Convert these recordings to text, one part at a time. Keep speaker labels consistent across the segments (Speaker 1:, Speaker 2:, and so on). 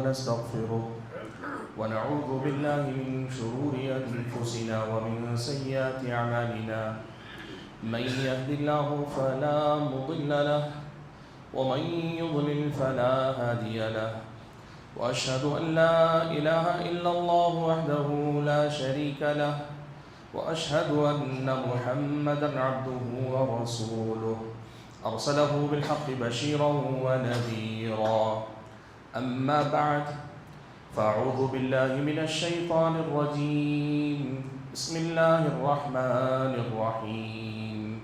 Speaker 1: ونستغفره ونعوذ بالله من شرور أنفسنا ومن سيئات أعمالنا من يهد الله فلا مضل له ومن يضلل فلا هادي له وأشهد أن لا إله إلا الله وحده لا شريك له وأشهد أن محمدًا عبده ورسوله أرسله بالحق بشيرا ونذيرا أما بعد فأعوذ بالله من الشيطان الرجيم بسم الله الرحمن الرحيم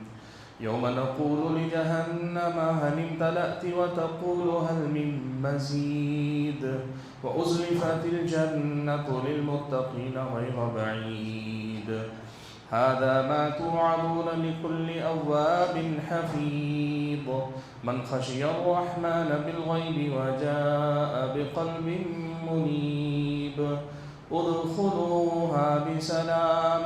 Speaker 1: يوم نقول لجهنم هل امتلأت وتقول هل من مزيد وأزلفت الجنة للمتقين غير بعيد هذا ما توعدون لكل أواب حفيظ من خشي الرحمن بالغيب وجاء بقلب منيب ادخلوها بسلام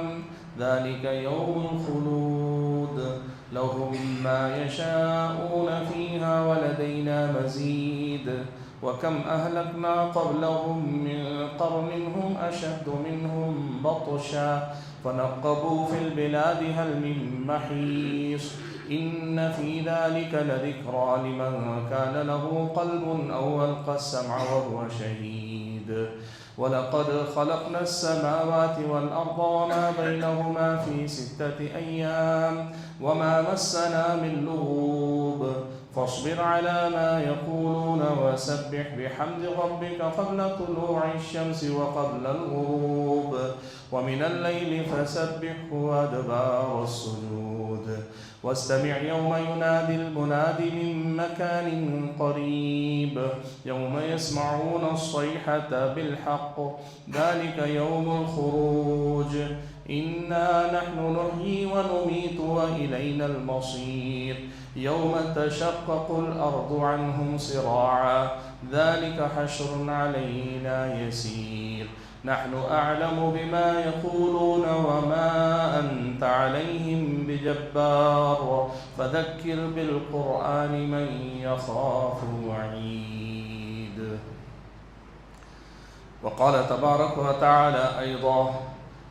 Speaker 1: ذلك يوم الخلود لهم ما يشاءون فيها ولدينا مزيد وكم أهلكنا قبلهم من قرن هم أشد منهم بطشا فنقبوا في البلاد هل من محيص إن في ذلك لذكرى لمن كان له قلب أو ألقى السمع وهو شهيد ولقد خلقنا السماوات والأرض وما بينهما في 6 أيام وما مسنا من لغوب فاصبر على ما يقولون وسبح بحمد ربك قبل طلوع الشمس وقبل الغروب ومن الليل فسبحه وأدبار السجود واستمع يوم ينادي المناد من مكان قريب يوم يسمعون الصيحة بالحق ذلك يوم الخروج إنا نحن نحيي ونميت وإلينا المصير يوم تشقق الأرض عنهم سراعا ذلك حشر علينا يسير نحن أعلم بما يقولون وما أنت عليهم بجبار فذكر بالقرآن من يخاف وعيد وقال تبارك وتعالى أيضا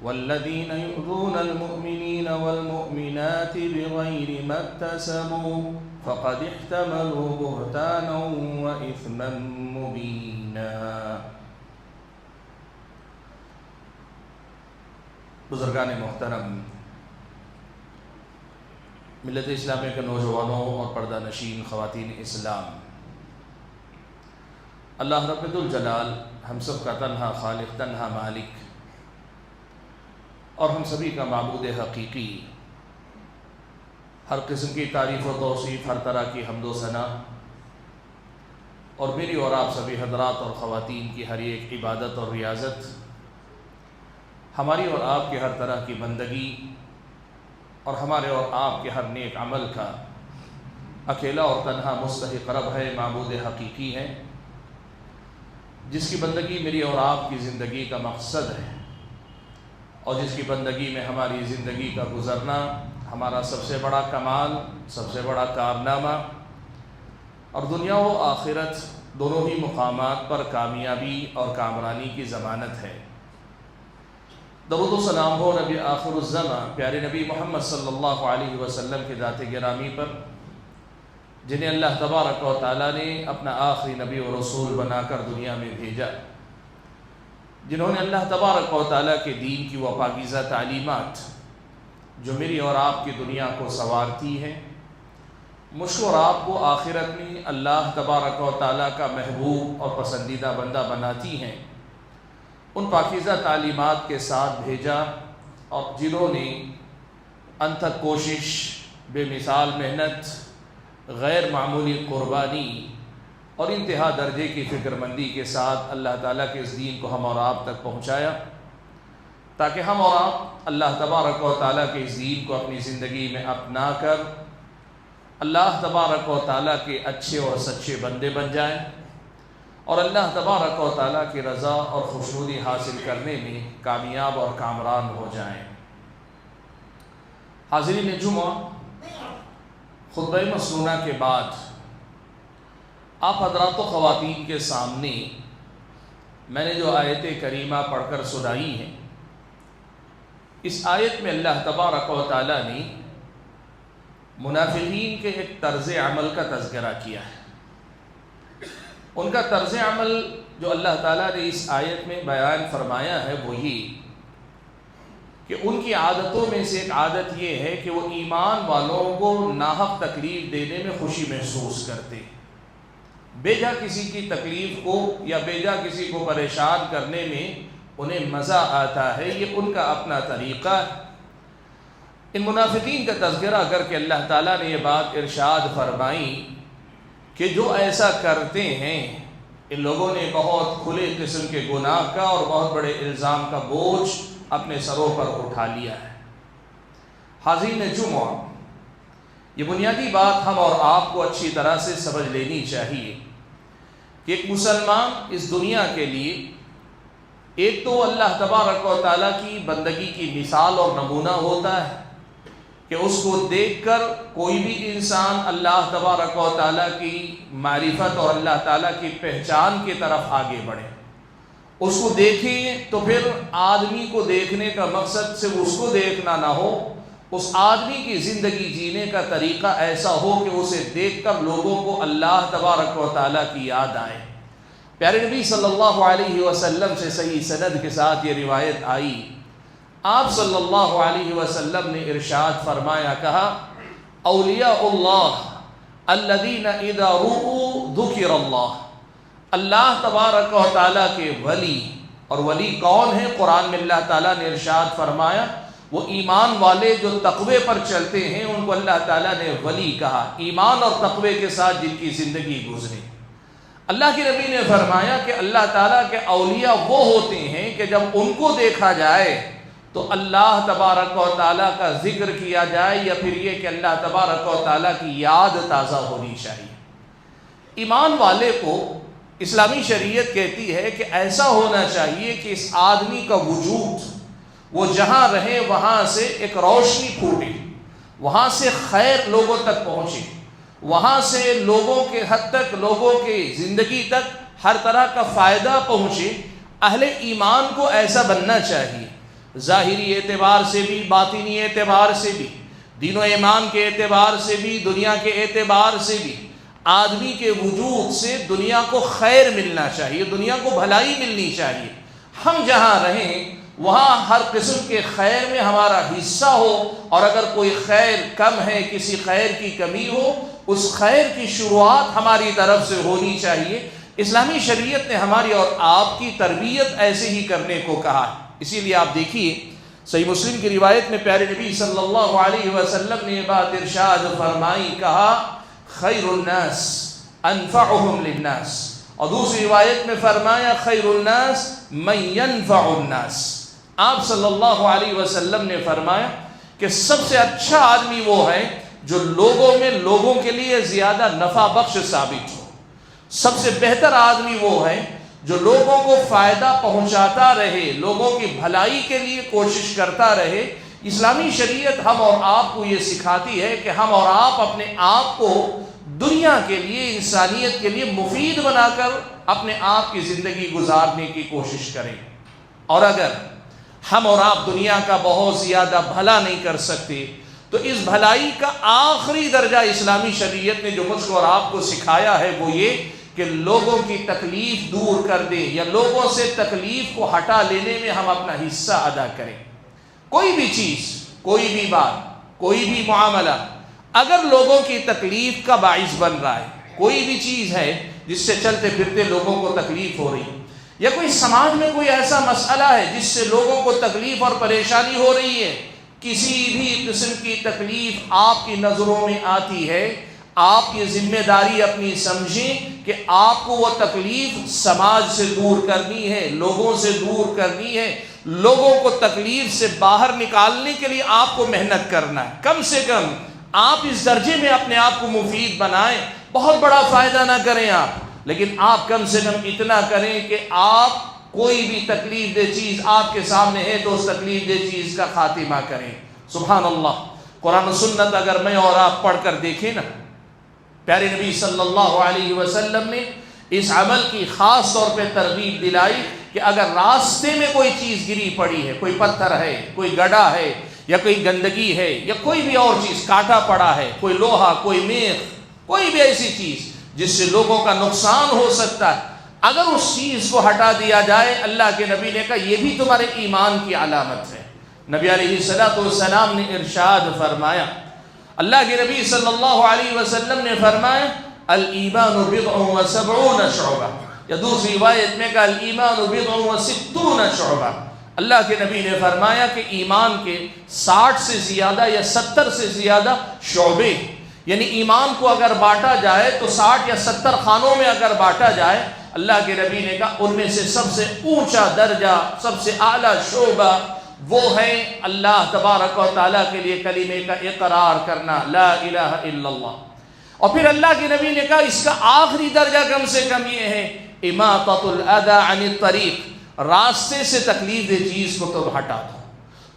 Speaker 1: والذين يؤذون المؤمنين والمؤمنات بغير ما اكتسبوا فقد احتملوا بهتانا وإثما مبينا بزرگان محترم، ملت اسلامیہ کے نوجوانوں اور پردہ نشین خواتین اسلام، اللہ رب الجلال ہم سب کا تنہا خالق، تنہا مالک اور ہم سبھی کا معبود حقیقی، ہر قسم کی تعریف و توصیف، ہر طرح کی حمد و ثنا، اور میری اور آپ سبھی حضرات اور خواتین کی ہر ایک عبادت اور ریاضت، ہماری اور آپ کے ہر طرح کی بندگی اور ہمارے اور آپ کے ہر نیک عمل کا اکیلا اور تنہا مستحق رب ہے، معبود حقیقی ہے، جس کی بندگی میری اور آپ کی زندگی کا مقصد ہے، اور جس کی بندگی میں ہماری زندگی کا گزرنا ہمارا سب سے بڑا کمال، سب سے بڑا کارنامہ، اور دنیا و آخرت دونوں ہی مقامات پر کامیابی اور کامرانی کی ضمانت ہے۔ درود و سلام ہو نبی آخر الزمان پیارے نبی محمد صلی اللہ علیہ وسلم کے ذات گرامی پر، جنہیں اللہ تبارک و تعالیٰ نے اپنا آخری نبی و رسول بنا کر دنیا میں بھیجا، جنہوں نے اللہ تبارک و تعالیٰ کے دین کی وہ پاکیزہ تعلیمات جو میری اور آپ کی دنیا کو سنوارتی ہیں، مجھ کو اور آپ کو آخرت میں اللہ تبارک و تعالیٰ کا محبوب اور پسندیدہ بندہ بناتی ہیں، ان پاکیزہ تعلیمات کے ساتھ بھیجا، اور جنہوں نے انتھک کوشش، بے مثال محنت، غیر معمولی قربانی اور انتہا درجے کی فکر مندی کے ساتھ اللہ تعالیٰ کے اس دین کو ہم اور آپ تک پہنچایا، تاکہ ہم اور آپ اللہ تبارک و تعالیٰ کے اس دین کو اپنی زندگی میں اپنا کر اللہ تبارک و تعالیٰ کے اچھے اور سچے بندے بن جائیں، اور اللہ تبارک و تعالیٰ کی رضا اور خوشنودی حاصل کرنے میں کامیاب اور کامران ہو جائیں۔ حاضرین جمعہ، خطبہ مسنونہ کے بعد آپ حضرات و خواتین کے سامنے میں نے جو آیت کریمہ پڑھ کر سنائی ہیں، اس آیت میں اللہ تبارک و تعالیٰ نے منافقین کے ایک طرز عمل کا تذکرہ کیا ہے۔ ان کا طرز عمل جو اللہ تعالیٰ نے اس آیت میں بیان فرمایا ہے وہ یہ کہ ان کی عادتوں میں سے ایک عادت یہ ہے کہ وہ ایمان والوں کو ناحق تکلیف دینے میں خوشی محسوس کرتے ہیں۔ بیجا کسی کی تکلیف کو یا بیجا کسی کو پریشان کرنے میں انہیں مزہ آتا ہے، یہ ان کا اپنا طریقہ ہے۔ ان منافقین کا تذکرہ کر کے اللہ تعالیٰ نے یہ بات ارشاد فرمائی کہ جو ایسا کرتے ہیں ان لوگوں نے بہت کھلے قسم کے گناہ کا اور بہت بڑے الزام کا بوجھ اپنے سروں پر اٹھا لیا ہے۔ حاضرین جمعہ، یہ بنیادی بات ہم اور آپ کو اچھی طرح سے سمجھ لینی چاہیے کہ ایک مسلمان اس دنیا کے لیے ایک تو اللہ تبارک و تعالیٰ کی بندگی کی مثال اور نمونہ ہوتا ہے کہ اس کو دیکھ کر کوئی بھی انسان اللہ تبارک و تعالیٰ کی معرفت اور اللہ تعالیٰ کی پہچان کی طرف آگے بڑھے۔ اس کو دیکھیں تو پھر آدمی کو دیکھنے کا مقصد صرف اس کو دیکھنا نہ ہو، اس آدمی کی زندگی جینے کا طریقہ ایسا ہو کہ اسے دیکھ کر لوگوں کو اللہ تبارک و تعالیٰ کی یاد آئے۔ پیارے نبی صلی اللہ علیہ وسلم سے صحیح سند کے ساتھ یہ روایت آئی، آپ صلی اللہ علیہ وسلم نے ارشاد فرمایا، کہا اولیاء اللہ الذین اذا رؤوا ذکر اللہ، اللہ تبارک و تعالیٰ کے ولی، اور ولی کون ہے؟ قرآن میں اللہ تعالیٰ نے ارشاد فرمایا وہ ایمان والے جو تقوی پر چلتے ہیں ان کو اللہ تعالیٰ نے ولی کہا، ایمان اور تقوی کے ساتھ جن کی زندگی گزرے۔ اللہ کے نبی نے فرمایا کہ اللہ تعالیٰ کے اولیاء وہ ہوتے ہیں کہ جب ان کو دیکھا جائے تو اللہ تبارک و تعالیٰ کا ذکر کیا جائے، یا پھر یہ کہ اللہ تبارک و تعالیٰ کی یاد تازہ ہونی چاہیے۔ ایمان والے کو اسلامی شریعت کہتی ہے کہ ایسا ہونا چاہیے کہ اس آدمی کا وجود وہ جہاں رہے وہاں سے ایک روشنی پھوٹے، وہاں سے خیر لوگوں تک پہنچے، وہاں سے لوگوں کے حد تک، لوگوں کی زندگی تک ہر طرح کا فائدہ پہنچے۔ اہل ایمان کو ایسا بننا چاہیے، ظاہری اعتبار سے بھی، باطنی اعتبار سے بھی، دین و ایمان کے اعتبار سے بھی، دنیا کے اعتبار سے بھی۔ آدمی کے وجود سے دنیا کو خیر ملنا چاہیے، دنیا کو بھلائی ملنی چاہیے۔ ہم جہاں رہیں وہاں ہر قسم کے خیر میں ہمارا حصہ ہو، اور اگر کوئی خیر کم ہے، کسی خیر کی کمی ہو، اس خیر کی شروعات ہماری طرف سے ہونی چاہیے۔ اسلامی شریعت نے ہماری اور آپ کی تربیت ایسے ہی کرنے کو کہا ہے۔ اسی لیے آپ دیکھیے صحیح مسلم کی روایت میں پیارے نبی صلی اللہ علیہ وسلم نے یہ بات ارشاد فرمائی، کہا خیر الناس انفعهم للناس، اور دوسری روایت میں فرمایا خیر الناس من ينفع الناس۔ آپ صلی اللہ علیہ وسلم نے فرمایا کہ سب سے اچھا آدمی وہ ہے جو لوگوں میں لوگوں کے لیے زیادہ نفع بخش ثابت ہو، سب سے بہتر آدمی وہ ہے جو لوگوں کو فائدہ پہنچاتا رہے، لوگوں کی بھلائی کے لیے کوشش کرتا رہے۔ اسلامی شریعت ہم اور آپ کو یہ سکھاتی ہے کہ ہم اور آپ اپنے آپ کو دنیا کے لیے، انسانیت کے لیے مفید بنا کر اپنے آپ کی زندگی گزارنے کی کوشش کریں۔ اور اگر ہم اور آپ دنیا کا بہت زیادہ بھلا نہیں کر سکتے تو اس بھلائی کا آخری درجہ اسلامی شریعت نے جو مجھ کو اور آپ کو سکھایا ہے وہ یہ کہ لوگوں کی تکلیف دور کر دیں، یا لوگوں سے تکلیف کو ہٹا لینے میں ہم اپنا حصہ ادا کریں۔ کوئی بھی چیز، کوئی بھی بات، کوئی بھی معاملہ اگر لوگوں کی تکلیف کا باعث بن رہا ہے، کوئی بھی چیز ہے جس سے چلتے پھرتے لوگوں کو تکلیف ہو رہی ہے، یا کوئی سماج میں کوئی ایسا مسئلہ ہے جس سے لوگوں کو تکلیف اور پریشانی ہو رہی ہے، کسی بھی قسم کی تکلیف آپ کی نظروں میں آتی ہے، آپ یہ ذمہ داری اپنی سمجھیں کہ آپ کو وہ تکلیف سماج سے دور کرنی ہے، لوگوں سے دور کرنی ہے، لوگوں کو تکلیف سے باہر نکالنے کے لیے آپ کو محنت کرنا ہے۔ کم سے کم آپ اس درجے میں اپنے آپ کو مفید بنائیں، بہت بڑا فائدہ نہ کریں آپ، لیکن آپ کم سے کم اتنا کریں کہ آپ کوئی بھی تکلیف دہ چیز آپ کے سامنے ہے تو اس تکلیف دہ چیز کا خاتمہ کریں۔ سبحان اللہ، قرآن و سنت اگر میں اور آپ پڑھ کر دیکھیں نا، پیارے نبی صلی اللہ علیہ وسلم نے اس عمل کی خاص طور پہ ترغیب دلائی کہ اگر راستے میں کوئی چیز گری پڑی ہے، کوئی پتھر ہے، کوئی گڑھا ہے، یا کوئی گندگی ہے، یا کوئی بھی اور چیز کاٹا پڑا ہے، کوئی لوہا، کوئی میخ، کوئی بھی ایسی چیز جس سے لوگوں کا نقصان ہو سکتا ہے، اگر اس چیز کو ہٹا دیا جائے، اللہ کے نبی نے کہا یہ بھی تمہارے ایمان کی علامت ہے۔ نبی علیہ السلام نے ارشاد فرمایا، اللہ کے نبی صلی اللہ علیہ وسلم نے فرمایا الایمان بضع و سبعون شعبہ، یا دوسری روایت میں کہا الایمان بضع و ستون شعبہ۔ اللہ کے نبی نے فرمایا کہ ایمان کے 60 سے زیادہ یا 70 سے زیادہ شعبے، یعنی ایمان کو اگر بانٹا جائے تو 60 یا 70 خانوں میں اگر بانٹا جائے، اللہ کے نبی نے کہا ان میں سے سب سے اونچا درجہ، سب سے اعلیٰ شعبہ وہ ہے اللہ تبارک و تعالیٰ کے لیے کلمے کا اقرار کرنا، لا الہ الا اللہ۔ اور پھر اللہ کے نبی نے کہا اس کا آخری درجہ کم سے کم یہ ہے اماطۃ الاذی عن الطریق، راستے سے تکلیف دہ چیز کو تم ہٹا دو،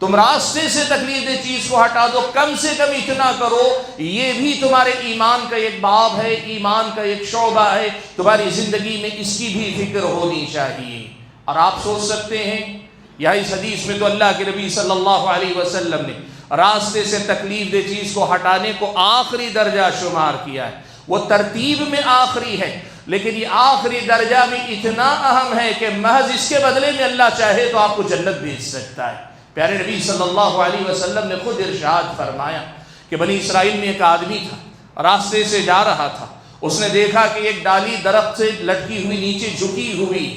Speaker 1: تم راستے سے تکلیف دہ چیز کو ہٹا دو، کم سے کم اتنا کرو، یہ بھی تمہارے ایمان کا ایک باب ہے، ایمان کا ایک شعبہ ہے، تمہاری زندگی میں اس کی بھی فکر ہونی چاہیے۔ اور آپ سوچ سکتے ہیں، یا اس حدیث میں تو اللہ کے نبی صلی اللہ علیہ وسلم نے راستے سے تکلیف دہ چیز کو ہٹانے کو آخری درجہ شمار کیا ہے، وہ ترتیب میں آخری ہے، لیکن یہ آخری درجہ بھی اتنا اہم ہے کہ محض اس کے بدلے میں اللہ چاہے تو آپ کو جنت بھیج سکتا ہے۔ پیارے نبی صلی اللہ علیہ وسلم نے خود ارشاد فرمایا کہ بنی اسرائیل میں ایک آدمی تھا، راستے سے جا رہا تھا، اس نے دیکھا کہ ایک ڈالی درخت سے لٹکی ہوئی نیچے جھکی ہوئی،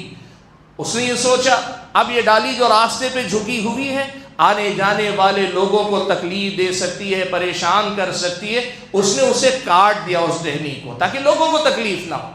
Speaker 1: اس نے یہ سوچا اب یہ ڈالی جو راستے پہ جھکی ہوئی ہے آنے جانے والے لوگوں کو تکلیف دے سکتی ہے، پریشان کر سکتی ہے، اس نے اسے کاٹ دیا اس ٹہنی کو تاکہ لوگوں کو تکلیف نہ ہو۔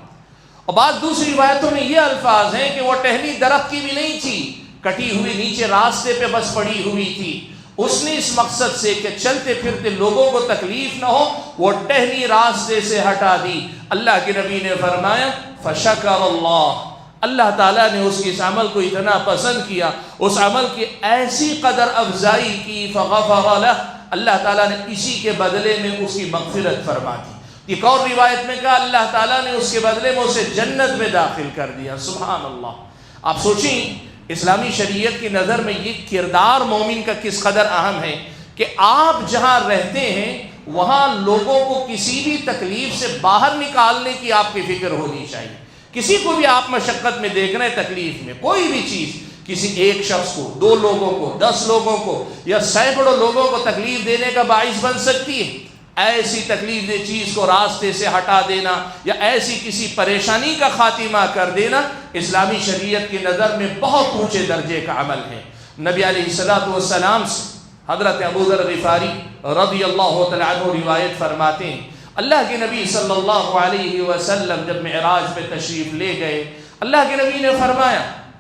Speaker 1: اور بعض دوسری روایتوں میں یہ الفاظ ہیں کہ وہ ٹہنی درخت کی بھی نہیں تھی، کٹی ہوئی نیچے راستے پہ بس پڑی ہوئی تھی، اس نے اس مقصد سے کہ چلتے پھرتے لوگوں کو تکلیف نہ ہو وہ ٹہنی راستے سے ہٹا دی۔ اللہ کے نبی نے فرمایا فشکر اللہ، اللہ تعالیٰ نے اس کی اس عمل کو اتنا پسند کیا، اس عمل کی ایسی قدر افزائی کی، فغفر لہ، اللہ تعالیٰ نے اسی کے بدلے میں اس کی مغفرت فرما دی۔ ایک اور روایت میں کہا اللہ تعالیٰ نے اس کے بدلے میں اسے جنت میں داخل کر دیا۔ سبحان اللہ۔ آپ سوچیں اسلامی شریعت کی نظر میں یہ کردار مومن کا کس قدر اہم ہے کہ آپ جہاں رہتے ہیں وہاں لوگوں کو کسی بھی تکلیف سے باہر نکالنے کی آپ کی فکر ہونی چاہیے۔ کسی کو بھی آپ مشقت میں دیکھ رہے ہیں، تکلیف میں، کوئی بھی چیز کسی ایک شخص کو، 2 لوگوں کو، 10 لوگوں کو یا سینکڑوں لوگوں کو تکلیف دینے کا باعث بن سکتی ہے، ایسی تکلیف دہ چیز کو راستے سے ہٹا دینا یا ایسی کسی پریشانی کا خاتمہ کر دینا اسلامی شریعت کی نظر میں بہت اونچے درجے کا عمل ہے۔ نبی علیہ السلام سے حضرت ابو ذر غفاری رضی اللہ تعالیٰ عنہ روایت فرماتے ہیں اللہ کے نبی صلی اللہ علیہ وسلم جب معراج پہ تشریف لے گئے، اللہ کے نبی نے فرمایا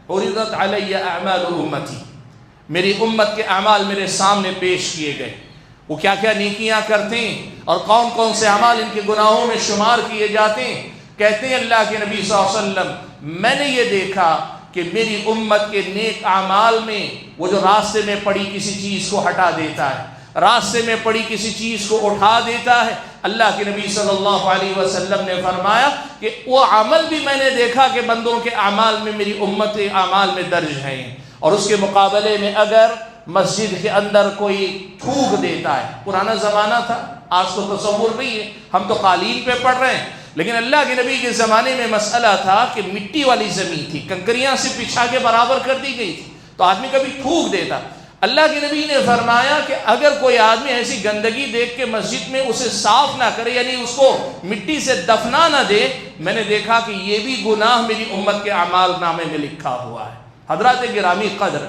Speaker 1: عرضت علی اعمال امتی، میری امت کے اعمال میرے سامنے پیش کیے گئے، وہ کیا کیا نیکیاں کرتے ہیں اور کون کون سے اعمال ان کے گناہوں میں شمار کیے جاتے ہیں۔ کہتے ہیں اللہ کے نبی صلی اللہ علیہ وسلم میں نے یہ دیکھا کہ میری امت کے نیک اعمال میں وہ جو راستے میں پڑی کسی چیز کو ہٹا دیتا ہے، راستے میں پڑی کسی چیز کو اٹھا دیتا ہے، اللہ کے نبی صلی اللہ علیہ وسلم نے فرمایا کہ وہ عمل بھی میں نے دیکھا کہ بندوں کے اعمال میں میری امت کے اعمال میں درج ہیں، اور اس کے مقابلے میں اگر مسجد کے اندر کوئی تھوک دیتا ہے، پرانا زمانہ تھا، آج تو تصور نہیں ہے، ہم تو قالین پہ پڑھ رہے ہیں، لیکن اللہ کے نبی کے زمانے میں مسئلہ تھا کہ مٹی والی زمین تھی، کنکریاں سے بچھا کے برابر کر دی گئی تھی، تو آدمی کبھی تھوک دیتا۔ اللہ کے نبی نے فرمایا کہ اگر کوئی آدمی ایسی گندگی دیکھ کے مسجد میں اسے صاف نہ کرے، یعنی اس کو مٹی سے دفنا نہ دے، میں نے دیکھا کہ یہ بھی گناہ میری امت کے اعمال نامے میں لکھا ہوا ہے۔ حضرات گرامی قدر،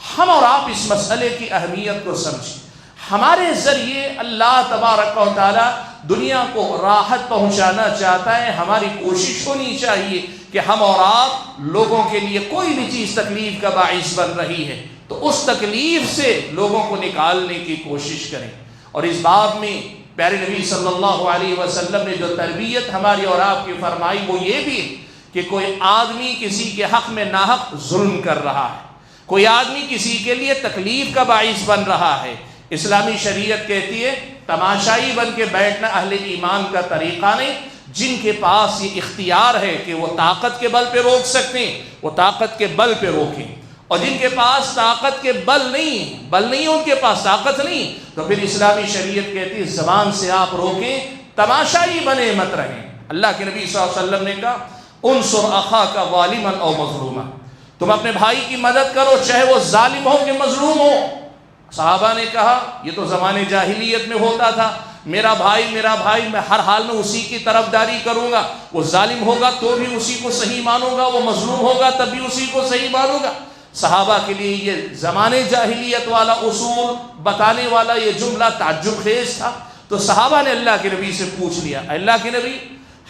Speaker 1: ہم اور آپ اس مسئلے کی اہمیت کو سمجھیں، ہمارے ذریعے اللہ تبارک و تعالی دنیا کو راحت پہنچانا چاہتا ہے۔ ہماری کوشش ہونی چاہیے کہ ہم اور آپ لوگوں کے لیے کوئی بھی چیز تکلیف کا باعث بن رہی ہے تو اس تکلیف سے لوگوں کو نکالنے کی کوشش کریں۔ اور اس باب میں پیارے نبی صلی اللہ علیہ وسلم نے جو تربیت ہماری اور آپ کی فرمائی وہ یہ بھی کہ کوئی آدمی کسی کے حق میں ناحق ظلم کر رہا ہے، کوئی آدمی کسی کے لیے تکلیف کا باعث بن رہا ہے، اسلامی شریعت کہتی ہے تماشائی بن کے بیٹھنا اہل ایمان کا طریقہ نہیں، جن کے پاس یہ اختیار ہے کہ وہ طاقت کے بل پہ روک سکتے ہیں وہ طاقت کے بل پہ روکیں، اور جن کے پاس طاقت کے بل نہیں ان کے پاس طاقت نہیں، تو پھر اسلامی شریعت کہتی ہے زبان سے آپ روکیں، تماشائی بنے مت رہیں۔ اللہ کے نبی صلی اللہ علیہ وسلم نے کہا انصر اخاک ظالما او مظلوما، تم اپنے بھائی کی مدد کرو چاہے وہ ظالم ہو کہ مظلوم ہو۔ صحابہ نے کہا یہ تو زمانے جاہلیت میں ہوتا تھا، میرا بھائی میں ہر حال میں اسی کی طرفداری کروں گا، وہ ظالم ہوگا تو بھی اسی کو صحیح مانوں گا، وہ مظلوم ہوگا تب بھی اسی کو صحیح مانوں گا۔ صحابہ کے لیے یہ زمانے جاہلیت والا اصول بتانے والا یہ جملہ تعجب خیز تھا، تو صحابہ نے اللہ کے نبی سے پوچھ لیا اللہ کے نبی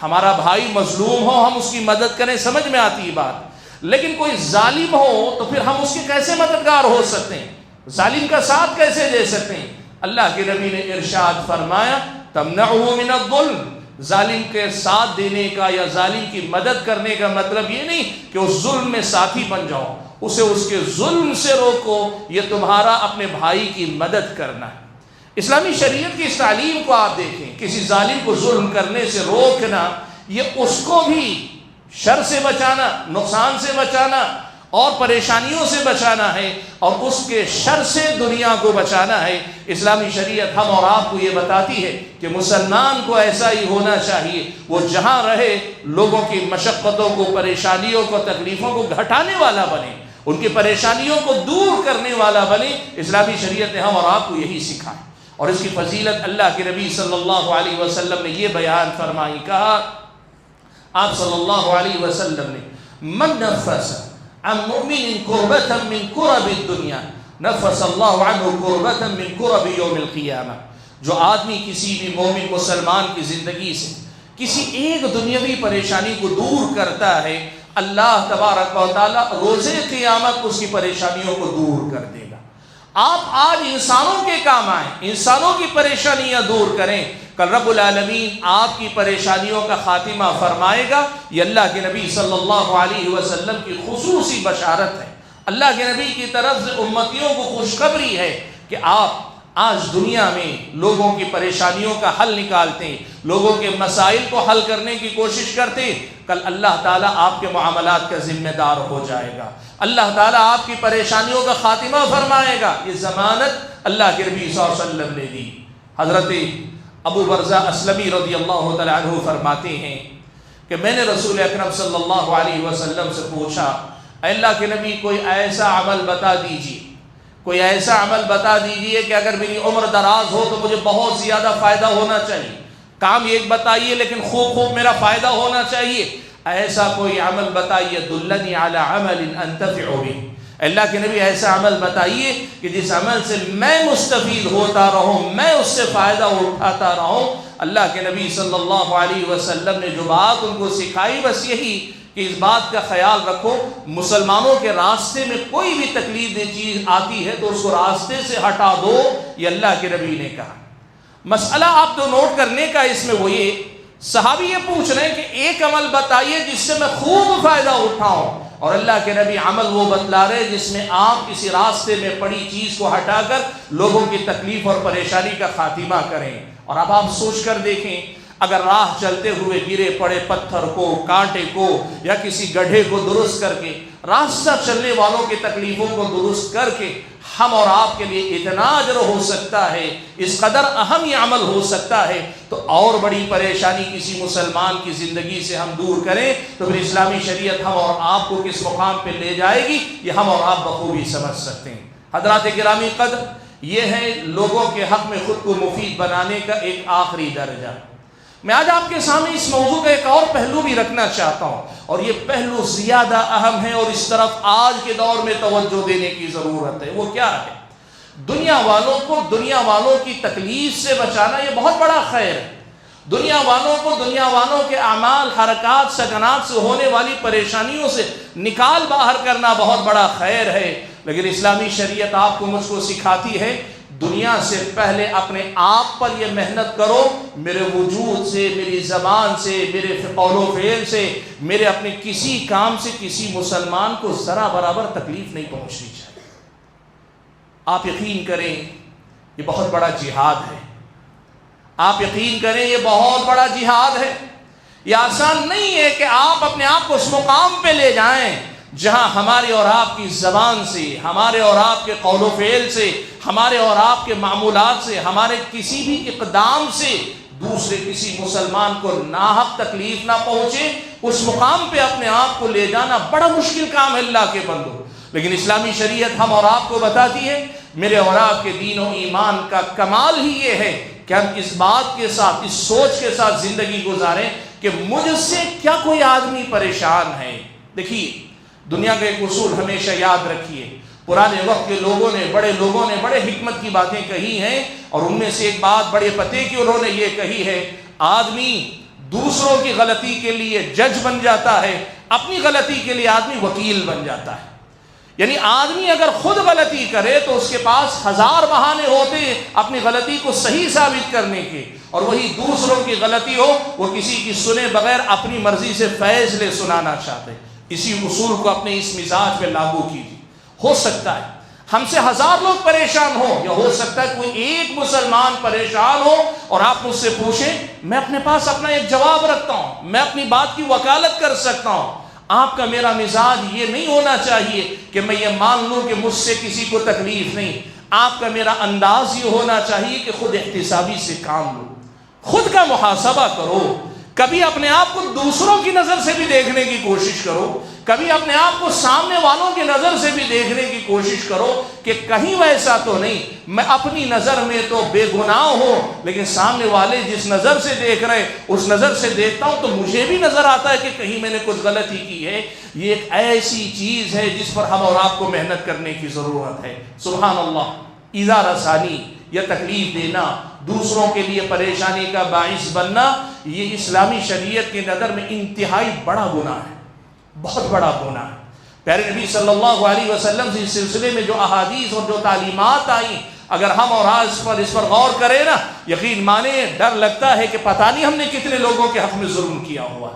Speaker 1: ہمارا بھائی مظلوم ہو ہم اس کی مدد کریں، سمجھ میں آتی ہے بات، لیکن کوئی ظالم ہو تو پھر ہم اس کے کیسے مددگار ہو سکتے ہیں، ظالم کا ساتھ کیسے دے سکتے ہیں؟ اللہ کے نبی نے ارشاد فرمایا تمنعه من الظلم، ظالم کے ساتھ دینے کا یا ظالم کی مدد کرنے کا مطلب یہ نہیں کہ اس ظلم میں ساتھی بن جاؤ، اسے اس کے ظلم سے روکو، یہ تمہارا اپنے بھائی کی مدد کرنا ہے۔ اسلامی شریعت کی اس تعلیم کو آپ دیکھیں، کسی ظالم کو ظلم کرنے سے روکنا، یہ اس کو بھی شر سے بچانا، نقصان سے بچانا اور پریشانیوں سے بچانا ہے، اور اس کے شر سے دنیا کو بچانا ہے۔ اسلامی شریعت ہم اور آپ کو یہ بتاتی ہے کہ مسلمان کو ایسا ہی ہونا چاہیے، وہ جہاں رہے لوگوں کی مشقتوں کو، پریشانیوں کو، تکلیفوں کو گھٹانے والا بنے، ان کی پریشانیوں کو دور کرنے والا بنے۔ اسلامی شریعت نے ہم اور آپ کو یہی سکھایا، اور اس کی فضیلت اللہ کے نبی صلی اللہ علیہ وسلم نے یہ بیان فرمائی، کہا آپ صلی اللہ علیہ وسلم نے من نفس عن مؤمن کربة من کرب الدنیا نفس اللہ عنہ کربة من کرب یوم القیامہ، جو آدمی کسی بھی مومن مسلمان کی زندگی سے کسی ایک دنیاوی پریشانی کو دور کرتا ہے، اللہ تبارک و تعالی روز قیامت اس کی پریشانیوں کو دور کر دے گا۔ آپ آج انسانوں کے کام آئیں، انسانوں کی پریشانیاں دور کریں، کل رب العالمین آپ کی پریشانیوں کا خاتمہ فرمائے گا۔ یہ اللہ کے نبی صلی اللہ علیہ وسلم کی خصوصی بشارت ہے، اللہ کے نبی کی طرف سے امتیوں کو خوشخبری ہے کہ آپ آج دنیا میں لوگوں کی پریشانیوں کا حل نکالتے ہیں، لوگوں کے مسائل کو حل کرنے کی کوشش کرتے ہیں، کل اللہ تعالیٰ آپ کے معاملات کا ذمہ دار ہو جائے گا، اللہ تعالیٰ آپ کی پریشانیوں کا خاتمہ فرمائے گا۔ یہ ضمانت اللہ کے نبی صلی اللہ علیہ وسلم نے دی۔ حضرت ابو برزہ اسلمی رضی اللہ تعالیٰ عنہ فرماتے ہیں کہ میں نے رسول اکرم صلی اللہ علیہ وسلم سے پوچھا اے اللہ کے نبی کوئی ایسا عمل بتا دیجیے، کوئی ایسا عمل بتا دیجئے کہ اگر میری عمر دراز ہو تو مجھے بہت زیادہ فائدہ ہونا چاہیے، کام ایک بتائیے لیکن خوب میرا فائدہ ہونا چاہیے، ایسا کوئی عمل بتائیے دلنی علی عمل انتفع بہ، اللہ کے نبی ایسا عمل بتائیے کہ جس عمل سے میں مستفید ہوتا رہوں، میں اس سے فائدہ اٹھاتا رہوں۔ اللہ کے نبی صلی اللہ علیہ وسلم نے جو بات ان کو سکھائی بس یہی کہ اس بات کا خیال رکھو مسلمانوں کے راستے میں کوئی بھی تکلیف دہ چیز آتی ہے تو اس کو راستے سے ہٹا دو، یہ اللہ کے نبی نے کہا۔ مسئلہ آپ تو نوٹ کرنے کا اس میں وہ یہ صحابی یہ پوچھ رہے ہیں کہ ایک عمل بتائیے جس سے میں خوب فائدہ اٹھاؤں، اور اللہ کے نبی عمل وہ بتلا رہے جس میں آپ کسی راستے میں پڑی چیز کو ہٹا کر لوگوں کی تکلیف اور پریشانی کا خاتمہ کریں۔ اور اب آپ سوچ کر دیکھیں اگر راہ چلتے ہوئے گرے پڑے پتھر کو، کانٹے کو یا کسی گڈھے کو درست کر کے، راستہ چلنے والوں کی تکلیفوں کو درست کر کے ہم اور آپ کے لیے اتنا اجر ہو سکتا ہے، اس قدر اہم یہ عمل ہو سکتا ہے، تو اور بڑی پریشانی کسی مسلمان کی زندگی سے ہم دور کریں تو پھر اسلامی شریعت ہم اور آپ کو کس مقام پہ لے جائے گی یہ ہم اور آپ بخوبی سمجھ سکتے ہیں۔ حضرات گرامی قدر، یہ ہے لوگوں کے حق میں خود کو مفید بنانے کا ایک آخری درجہ۔ میں آج آپ کے سامنے اس موضوع کا ایک اور پہلو بھی رکھنا چاہتا ہوں، اور یہ پہلو زیادہ اہم ہے اور اس طرف آج کے دور میں توجہ دینے کی ضرورت ہے۔ وہ کیا ہے؟ دنیا والوں کو دنیا والوں کی تکلیف سے بچانا یہ بہت بڑا خیر ہے۔ دنیا والوں کو دنیا والوں کے اعمال، حرکات، سکنات سے ہونے والی پریشانیوں سے نکال باہر کرنا بہت بڑا خیر ہے، لیکن اسلامی شریعت آپ کو مجھ کو سکھاتی ہے دنیا سے پہلے اپنے آپ پر یہ محنت کرو، میرے وجود سے، میری زبان سے، میرے قول و فعل سے، میرے اپنے کسی کام سے کسی مسلمان کو ذرا برابر تکلیف نہیں پہنچنی چاہیے۔ آپ یقین کریں یہ بہت بڑا جہاد ہے، آپ یقین کریں یہ بہت بڑا جہاد ہے۔ یہ آسان نہیں ہے کہ آپ اپنے آپ کو اس مقام پہ لے جائیں جہاں ہمارے اور آپ کی زبان سے، ہمارے اور آپ کے قول و فعل سے، ہمارے اور آپ کے معمولات سے، ہمارے کسی بھی اقدام سے دوسرے کسی مسلمان کو ناحق تکلیف نہ پہنچے۔ اس مقام پہ اپنے آپ کو لے جانا بڑا مشکل کام ہے اللہ کے بندو، لیکن اسلامی شریعت ہم اور آپ کو بتاتی ہے، میرے اور آپ کے دین و ایمان کا کمال ہی یہ ہے کہ ہم اس بات کے ساتھ، اس سوچ کے ساتھ زندگی گزاریں کہ مجھ سے کیا کوئی آدمی پریشان ہے۔ دیکھیے، دنیا کا ایک اصول ہمیشہ یاد رکھیے، پرانے وقت کے لوگوں نے، بڑے لوگوں نے بڑے حکمت کی باتیں کہی ہیں، اور ان میں سے ایک بات بڑے پتے کی انہوں نے یہ کہی ہے، آدمی دوسروں کی غلطی کے لیے جج بن جاتا ہے، اپنی غلطی کے لیے آدمی وکیل بن جاتا ہے۔ یعنی آدمی اگر خود غلطی کرے تو اس کے پاس ہزار بہانے ہوتے ہیں اپنی غلطی کو صحیح ثابت کرنے کے، اور وہی دوسروں کی غلطی ہو وہ کسی کی سنے بغیر اپنی مرضی سے فیصلے سنانا چاہتے۔ اسی اصول کو اپنے اس مزاج پہ لاگو کیجیے۔ ہو سکتا ہے ہم سے ہزار لوگ پریشان ہو، یا ہو سکتا ہے کوئی ایک مسلمان پریشان ہو اور آپ مجھ سے پوچھیں، میں اپنے پاس اپنا ایک جواب رکھتا ہوں، میں اپنی بات کی وکالت کر سکتا ہوں۔ آپ کا میرا مزاج یہ نہیں ہونا چاہیے کہ میں یہ مان لوں کہ مجھ سے کسی کو تکلیف نہیں۔ آپ کا میرا انداز یہ ہونا چاہیے کہ خود احتسابی سے کام لو، خود کا محاسبہ کرو، کبھی اپنے آپ کو دوسروں کی نظر سے بھی دیکھنے کی کوشش کرو، کبھی اپنے آپ کو سامنے والوں کی نظر سے بھی دیکھنے کی کوشش کرو کہ کہیں ویسا تو نہیں، میں اپنی نظر میں تو بے گناہ ہوں، لیکن سامنے والے جس نظر سے دیکھ رہے اس نظر سے دیکھتا ہوں تو مجھے بھی نظر آتا ہے کہ کہیں میں نے کچھ غلطی کی ہے۔ یہ ایک ایسی چیز ہے جس پر ہم اور آپ کو محنت کرنے کی ضرورت ہے۔ سبحان اللہ، ایذا رسانی یا تکلیف دینا، دوسروں کے لیے پریشانی کا باعث بننا، یہ اسلامی شریعت کی نظر میں انتہائی بڑا گناہ ہے، بہت بڑا گناہ ہے۔ پیارے نبی صلی اللہ علیہ وسلم سے اس سلسلے میں جو احادیث اور جو تعلیمات آئیں، اگر ہم اور آج اس پر غور کریں نا، یقین مانے ڈر لگتا ہے کہ پتہ نہیں ہم نے کتنے لوگوں کے حق میں ظلم کیا ہوا۔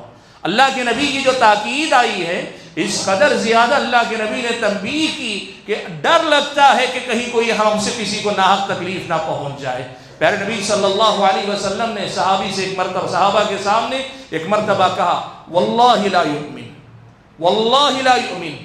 Speaker 1: اللہ کے نبی کی جو تاکید آئی ہے، اس قدر زیادہ اللہ کے نبی نے تنبیہ کی کہ ڈر لگتا ہے کہ کہیں کوئی ہم سے کسی کو ناحق تکلیف نہ پہنچ جائے۔ پیارے نبی صلی اللہ علیہ وسلم نے صحابی سے ایک مرتبہ، صحابہ کے سامنے ایک مرتبہ کہا، واللہ لا یؤمن، واللہ لا یؤمن،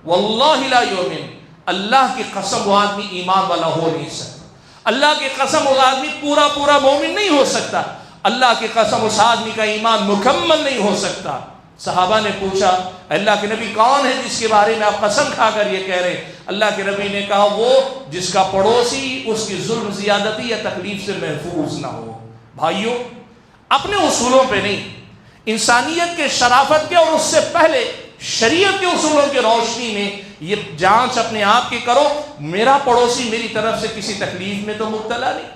Speaker 1: واللہ لا یؤمن، اللہ کی قسم وہ آدمی ایمان والا ہو نہیں سکتا، اللہ کی قسم وہ آدمی پورا مومن نہیں ہو سکتا، اللہ کی قسم اس آدمی کا ایمان مکمل نہیں ہو سکتا۔ صحابہ نے پوچھا، اللہ کے نبی کون ہے جس کے بارے میں آپ قسم کھا کر یہ کہہ رہے؟ اللہ کے نبی نے کہا، وہ جس کا پڑوسی اس کی ظلم زیادتی یا تکلیف سے محفوظ نہ ہو۔ بھائیوں، اپنے اصولوں پہ نہیں، انسانیت کے شرافت کے اور اس سے پہلے شریعت کے اصولوں کی روشنی میں یہ جانچ اپنے آپ کی کرو، میرا پڑوسی میری طرف سے کسی تکلیف میں تو مبتلا نہیں۔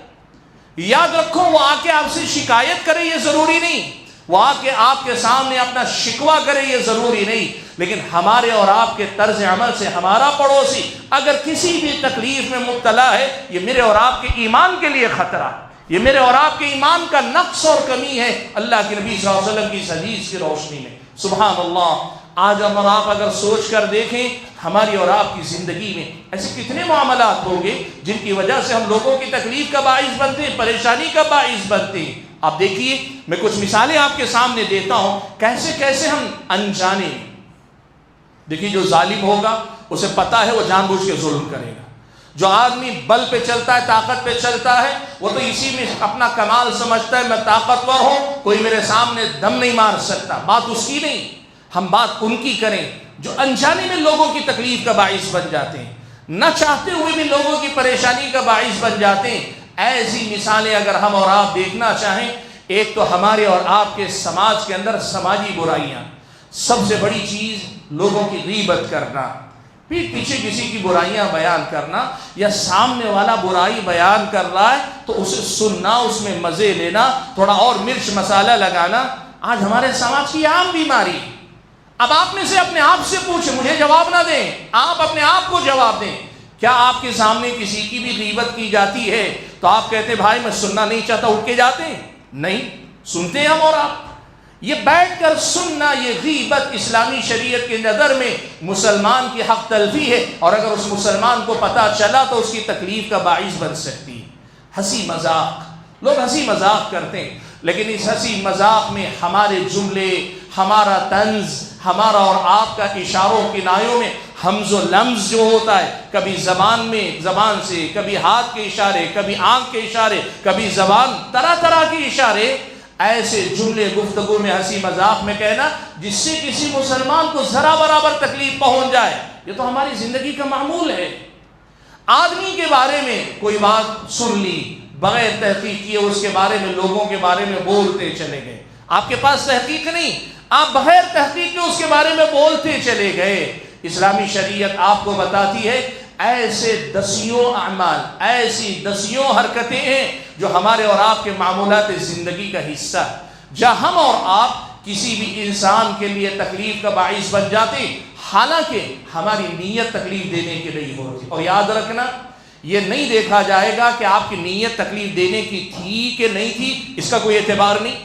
Speaker 1: یاد رکھو، وہ آ کے آپ سے شکایت کرے یہ ضروری نہیں، وہ آ کے آپ کے سامنے اپنا شکوہ کرے یہ ضروری نہیں، لیکن ہمارے اور آپ کے طرز عمل سے ہمارا پڑوسی اگر کسی بھی تکلیف میں مبتلا ہے، یہ میرے اور آپ کے ایمان کے لیے خطرہ، یہ میرے اور آپ کے ایمان کا نقص اور کمی ہے اللہ کے نبی صلی اللہ علیہ وسلم کی اس حدیث کی روشنی میں۔ سبحان اللہ، آج ہم اور آپ اگر سوچ کر دیکھیں، ہماری اور آپ کی زندگی میں ایسے کتنے معاملات ہوں گے جن کی وجہ سے ہم لوگوں کی تکلیف کا باعث بنتے ہیں، پریشانی کا باعث بنتے ہیں۔ آپ دیکھیے، میں کچھ مثالیں آپ کے سامنے دیتا ہوں، کیسے کیسے ہم انجانے، دیکھیے جو ظالم ہوگا اسے پتا ہے وہ جان بوجھ کے ظلم کرے گا، جو آدمی بل پہ چلتا ہے، طاقت پہ چلتا ہے، وہ تو اسی میں اپنا کمال سمجھتا ہے، میں طاقتور ہوں، کوئی میرے سامنے دم نہیں مار سکتا، بات اس کی نہیں، ہم بات ان کی کریں جو انجانے میں لوگوں کی تکلیف کا باعث بن جاتے ہیں، نہ چاہتے ہوئے بھی لوگوں کی پریشانی کا باعث بن جاتے ہیں۔ ایسی مثالیں اگر ہم اور آپ دیکھنا چاہیں، ایک تو ہمارے اور آپ کے سماج کے اندر سماجی برائیاں، سب سے بڑی چیز لوگوں کی غیبت کرنا، پیٹھ پیچھے کسی کی برائیاں بیان کرنا، یا سامنے والا برائی بیان کر رہا ہے تو اسے سننا، اس میں مزے لینا، تھوڑا اور مرچ مسالہ لگانا، آج ہمارے سماج کی عام بیماری۔ اب آپ میں سے اپنے آپ سے پوچھیں، مجھے جواب نہ دیں، آپ اپنے آپ کو جواب دیں، کیا آپ کے سامنے کسی کی بھی غیبت کی جاتی ہے تو آپ کہتے بھائی میں سننا نہیں چاہتا اٹھ کے جاتے ہیں؟ نہیں، سنتے ہیں ہم اور آپ۔ یہ بیٹھ کر سننا، یہ غیبت اسلامی شریعت کی نظر میں مسلمان کی حق تلفی ہے، اور اگر اس مسلمان کو پتہ چلا تو اس کی تکلیف کا باعث بن سکتی ہے۔ ہنسی مذاق، لوگ ہنسی مذاق کرتے ہیں، لیکن اس ہنسی مذاق میں ہمارے جملے، ہمارا طنز، ہمارا اور آپ کا اشاروں کنایوں میں ہمز و لمز جو ہوتا ہے، کبھی زبان سے، کبھی ہاتھ کے اشارے، کبھی آنکھ کے اشارے، کبھی زبان، طرح طرح کے اشارے، ایسے جملے گفتگو میں ہنسی مذاق میں کہنا جس سے کسی مسلمان کو ذرا برابر تکلیف پہنچ جائے، یہ تو ہماری زندگی کا معمول ہے۔ آدمی کے بارے میں کوئی بات سن لی، بغیر تحقیق کیے اس کے بارے میں، لوگوں کے بارے میں بولتے چلے گئے۔ آپ کے پاس تحقیق نہیں، آپ بغیر تحقیق کے اس کے بارے میں بولتے چلے گئے۔ اسلامی شریعت آپ کو بتاتی ہے ایسے دسیوں اعمال، ایسی دسیوں حرکتیں ہیں جو ہمارے اور آپ کے معمولات زندگی کا حصہ ہے، جہاں ہم اور آپ کسی بھی انسان کے لیے تکلیف کا باعث بن جاتے، حالانکہ ہماری نیت تکلیف دینے کی نہیں ہوتی۔ اور یاد رکھنا، یہ نہیں دیکھا جائے گا کہ آپ کی نیت تکلیف دینے کی تھی کہ نہیں تھی، اس کا کوئی اعتبار نہیں۔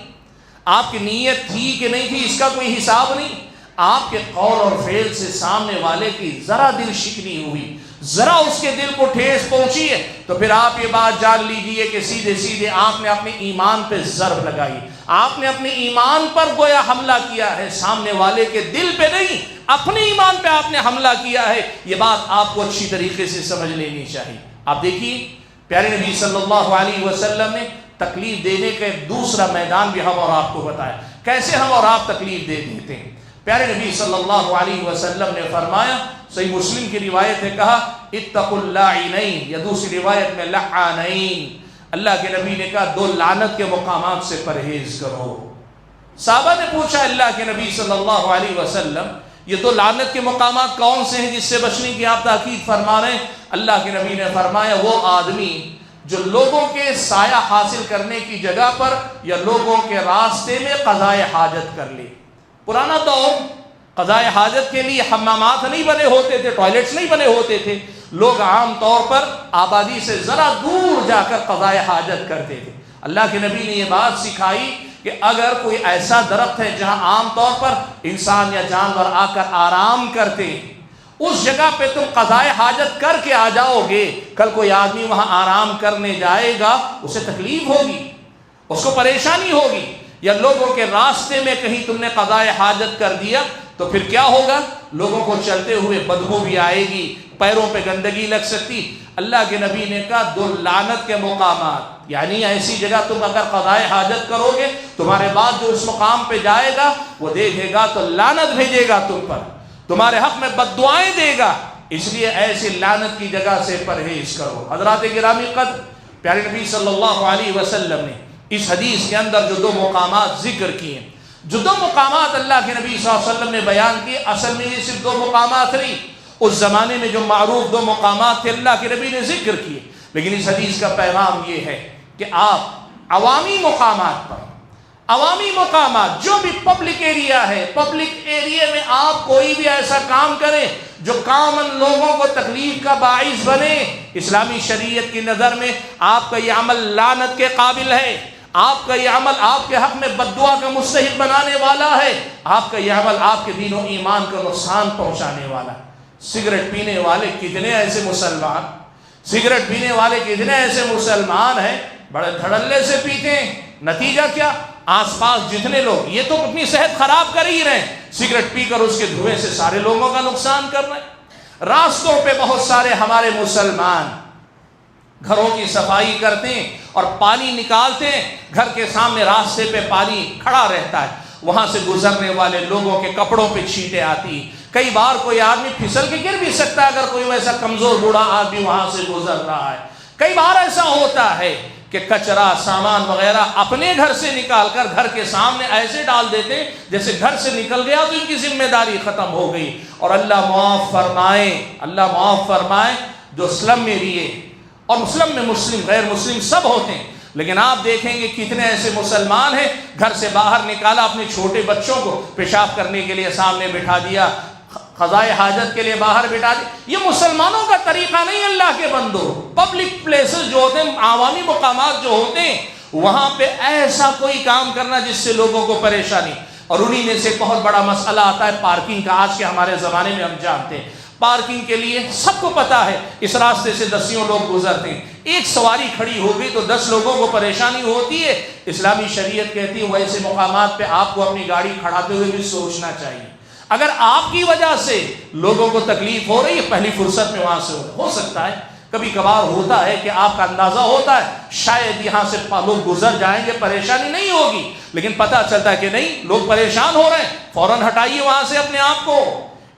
Speaker 1: آپ کی نیت تھی کہ نہیں تھی، اس کا کوئی حساب نہیں۔ آپ کے قول اور فعل سے سامنے والے کی ذرا دل شکنی ہوئی، ذرا اس کے دل کو ٹھیس پہنچی ہے، تو پھر آپ یہ بات جان لیجئے کہ سیدھے سیدھے آپ نے اپنے ایمان پہ ضرب لگائی، آپ نے اپنے ایمان پر گویا حملہ کیا ہے، سامنے والے کے دل پہ نہیں، اپنے ایمان پہ آپ نے حملہ کیا ہے۔ یہ بات آپ کو اچھی طریقے سے سمجھ لینی چاہیے۔ آپ دیکھیے پیارے نبی صلی اللہ علیہ وسلم نے تکلیف دینے کا ایک دوسرا میدان بھی ہم اور آپ کو بتایا، کیسے ہم اور آپ تکلیف دے دیتے ہیں۔ پیارے نبی صلی اللہ علیہ وسلم نے فرمایا، صحیح مسلم کی روایت ہے، کہا اتقوا اللاعنین، یا دوسری روایت میں لعانین، اللہ کے نبی نے کہا دو لعنت کے مقامات سے پرہیز کرو۔ صحابہ نے پوچھا اللہ کے نبی صلی اللہ علیہ وسلم یہ دو لعنت کے مقامات کون سے ہیں جس سے بچنے کی آپ تاکید فرما رہے ہیں؟ اللہ کے نبی نے فرمایا وہ آدمی جو لوگوں کے سایہ حاصل کرنے کی جگہ پر یا لوگوں کے راستے میں قضائے حاجت کر لے۔ پرانا دور قضائے حاجت کے لیے حمامات نہیں بنے ہوتے تھے، ٹوائلٹس نہیں بنے ہوتے تھے، لوگ عام طور پر آبادی سے ذرا دور جا کر قضائے حاجت کرتے تھے۔ اللہ کے نبی نے یہ بات سکھائی کہ اگر کوئی ایسا درخت ہے جہاں عام طور پر انسان یا جانور آ کر آرام کرتے ہیں، اس جگہ پہ تم قضائے حاجت کر کے آ جاؤ گے، کل کوئی آدمی وہاں آرام کرنے جائے گا، اسے تکلیف ہوگی، اس کو پریشانی ہوگی۔ یا لوگوں کے راستے میں کہیں تم نے قضائے حاجت کر دیا تو پھر کیا ہوگا؟ لوگوں کو چلتے ہوئے بدبو بھی آئے گی، پیروں پہ گندگی لگ سکتی۔ اللہ کے نبی نے کہا دو لعنت کے مقامات، یعنی ایسی جگہ تم اگر قضائے حاجت کرو گے، تمہارے بعد جو اس مقام پہ جائے گا وہ دیکھے گا تو لعنت بھیجے گا تم پر، تمہارے حق میں بد دعائیں دے گا، اس لیے ایسی لعنت کی جگہ سے پرہیز کرو۔ حضرات گرامی قدر، پیارے نبی صلی اللہ علیہ وسلم نے اس حدیث کے اندر جو دو مقامات ذکر کیے، جو دو مقامات اللہ کے نبی صلی اللہ علیہ وسلم نے بیان کیے، اصل میں یہ صرف دو مقامات نہیں، اس زمانے میں جو معروف دو مقامات تھے اللہ کے نبی نے ذکر کیے، لیکن اس حدیث کا پیغام یہ ہے کہ آپ عوامی مقامات پر، عوامی مقامات جو بھی پبلک ایریا ہے، پبلک ایریا میں آپ کوئی بھی ایسا کام کریں جو کامن لوگوں کو تکلیف کا باعث بنے، اسلامی شریعت کی نظر میں آپ کا یہ عمل لعنت کے قابل ہے، آپ کا یہ عمل آپ کے حق میں بد دعا کا مستحق بنانے والا ہے، آپ کا یہ عمل آپ کے دین و ایمان کو نقصان پہنچانے والا ہے۔ سگریٹ پینے والے کتنے ایسے مسلمان، سگریٹ پینے والے کتنے ایسے مسلمان ہیں، بڑے دھڑلے سے پیتے ہیں، نتیجہ کیا؟ آس پاس جتنے لوگ، یہ تو اپنی صحت خراب کر ہی رہے ہیں، سگریٹ پی کر اس کے دھوئیں سے سارے لوگوں کا نقصان کر رہے ہیں۔ راستوں پہ بہت سارے ہمارے مسلمان گھروں کی صفائی کرتے ہیں اور پانی نکالتے ہیں، گھر کے سامنے راستے پہ پانی کھڑا رہتا ہے، وہاں سے گزرنے والے لوگوں کے کپڑوں پہ چھینٹیں آتی ہیں، کئی بار کوئی آدمی پھسل کے گر بھی سکتا ہے اگر کوئی ویسا کمزور بوڑھا آدمی وہاں سے گزر رہا ہے۔ کئی بار ایسا ہوتا ہے کہ کچرا سامان وغیرہ اپنے گھر سے نکال کر گھر کے سامنے ایسے ڈال دیتے جیسے گھر سے نکل گیا تو ان کی ذمہ داری ختم ہو گئی۔ اور اللہ معاف فرمائے، اللہ معاف فرمائے، جو اسلم میں لیے، اور مسلم میں مسلم غیر مسلم سب ہوتے ہیں، لیکن آپ دیکھیں گے کتنے ایسے مسلمان ہیں گھر سے باہر نکالا، اپنے چھوٹے بچوں کو پیشاب کرنے کے لیے سامنے بٹھا دیا، قضائے حاجت کے لیے باہر بٹھا دیا۔ یہ مسلمانوں کا طریقہ نہیں اللہ کے بندو۔ پبلک پلیسز جو ہوتے ہیں، عوامی مقامات جو ہوتے ہیں، وہاں پہ ایسا کوئی کام کرنا جس سے لوگوں کو پریشانی، اور انہی میں سے بہت بڑا مسئلہ آتا ہے پارکنگ کا۔ آج کے ہمارے زمانے میں ہم جانتے ہیں پارکنگ کے لیے سب کو پتا ہے اس راستے سے دسیوں لوگ گزرتے ہیں، ایک سواری کھڑی ہو گئی تو 10 لوگوں کو پریشانی ہوتی ہے۔ اسلامی شریعت کہتی ہے ویسے مقامات پہ آپ کو اپنی گاڑی کھڑاتے ہوئے بھی سوچنا چاہیے، اگر آپ کی وجہ سے لوگوں کو تکلیف ہو رہی ہے پہلی فرصت میں وہاں سے ہو سکتا ہے کبھی کبھار ہوتا ہے کہ آپ کا اندازہ ہوتا ہے شاید یہاں سے لوگ گزر جائیں گے پریشانی نہیں ہوگی، لیکن پتہ چلتا ہے کہ نہیں لوگ پریشان ہو رہے ہیں، فوراً ہٹائیے وہاں سے اپنے آپ کو۔